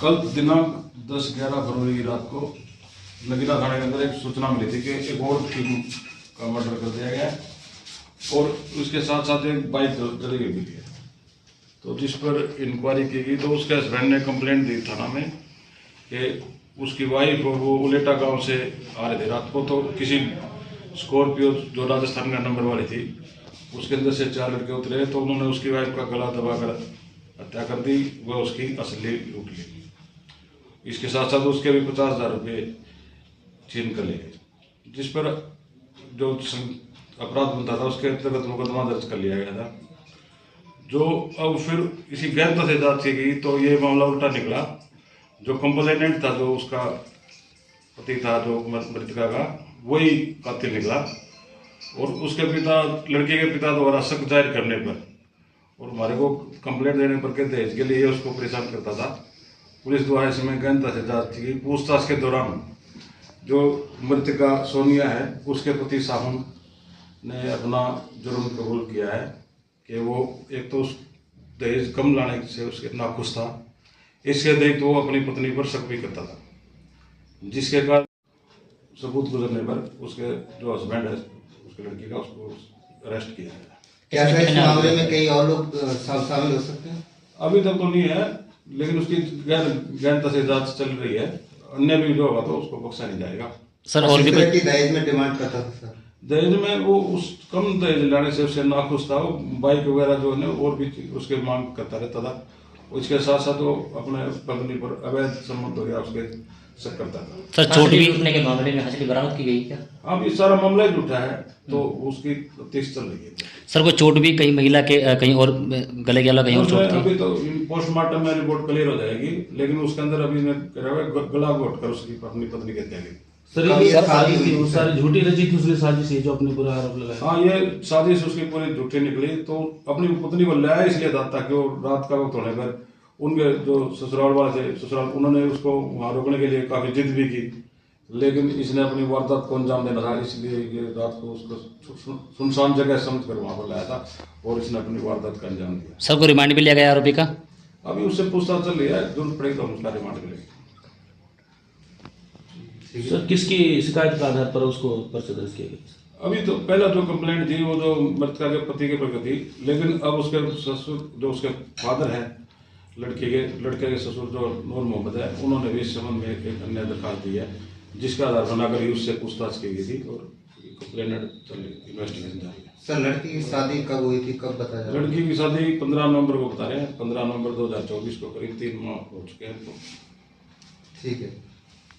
कल दिनांक 10-11 फरवरी रात को नगीना थाने के अंदर एक सूचना मिली थी कि एक और टीम का मर्डर कर दिया गया है और उसके साथ साथ एक बाइक जली हुई मिली है। तो जिस पर इंक्वायरी की गई तो उसके हस्बैंड ने कंप्लेंट दी थाना में कि उसकी वाइफ और वो उलेटा गांव से आ रहे थे रात को, तो किसी स्कॉर्पियो जो राजस्थान का नंबर वाली थी उसके अंदर से 4 लड़के उतरे तो उन्होंने उसकी वाइफ का गला दबाकर हत्या कर दी, वह उसकी असली लूट ली। इसके साथ साथ उसके भी 50,000 रुपये छीन कर ले गए, जिस पर जो अपराध बनता था उसके अंतर्गत मुकदमा दर्ज कर लिया गया था। जो अब फिर इसी गहनता से जांच की गई तो ये मामला उल्टा निकला। जो कंप्लेनेंट था, जो उसका पति था, जो मृतका का, वही कातिल निकला। और उसके पिता, लड़के के पिता द्वारा शक जाहिर करने पर और हमारे को कंप्लेंट देने पर के दहेज के लिए उसको परेशान करता था। पुलिस द्वारा इसमें गहनता से जांच की गई। पूछताछ के दौरान जो मृतका सोनिया है उसके पति साहुन ने अपना जुर्म कबूल किया है कि वो एक तो दहेज कम लाने से उसके नाखुश था, इसके अतिरिक्त वो अपनी पत्नी पर शक भी करता था, जिसके कारण सबूत गुजरने पर उसके जो हस्बैंड है उसके लड़की का, उसको अरेस्ट किया है। क्या इस मामले में कई और लोग शामिल हो सकते हैं? अभी तक तो नहीं है, लेकिन उसकी गहनता से जांच चल रही है। अन्य भी जो होगा तो उसको बख्शा नहीं जाएगा। सर और भी व्यक्ति दहेज में डिमांड करता था सर? दहेज में वो उस कम दहेज लाने से उससे नाखुश था। बाइक वगैरह जो है और भी उसके मांग करता रहता था। उसके साथ साथ वो अपने पत्नी पर अवैध संबंध हो गया, उसके शक करता था। सर चोट भी उठने के मामले में हंसली बरामद की गई क्या? हाँ, ये सारा मामला ही झूठा है, तो उसकी तफ्तीश चल रही है। सर वो चोट भी कहीं महिला के कहीं और गले के अलावा कहीं और चोट थी? अभी तो पोस्टमार्टम में रिपोर्ट क्लियर हो जाएगी, लेकिन उसके अंदर अभी गला घोट कर उसकी अपनी पत्नी की हत्या की। सर ये साजिश थी, वो सारी झूठी रची थी उसकी साजिश है जो अपने पूरा आरोप लगाया। हाँ, ये साजिश उसकी पूरी झूठी निकली। तो अपनी पत्नी को लाया इसलिए था ताकि वो रात का वक्त होने पर उनके जो ससुराल वाले थे, ससुराल उन्होंने उसको वहाँ रोकने के लिए काफी जिद भी की, लेकिन इसने अपनी वारदात को अंजाम देना था, इसलिए ये रात को उसको सुनसान जगह समझ कर वहाँ पर लाया था और इसने अपनी वारदात का अंजाम दिया। सर को रिमांड भी लिया गया आरोपी का? अभी उससे पूछताछ चल रही है, जरूरत पड़ेगी तो हम उसका रिमांड मिलेगी। सर किसकी शिकायत के आधार पर उसको पर्चा दर्ज किया गया? अभी तो पहला जो कंप्लेंट थी वो जो मृतका के पति के प्रति थी, लेकिन अब उसके ससुर जो उसके फादर है लड़के के ससुर जो नूर मोहम्मद है, उन्होंने भी इस संबंध में एक अन्य दरखास्त दी है, जिसका आधार बनाकर ही उससे पूछताछ की गई थी और कंप्लेंट इन्वेस्टिगेशन जारी है। सर लड़की की शादी कब हुई थी, कब बताया? लड़की की शादी 15 नवंबर को बता रहे हैं, 15 नवंबर 2024 को, करीब 3 माह हो चुके हैं। तो ठीक है।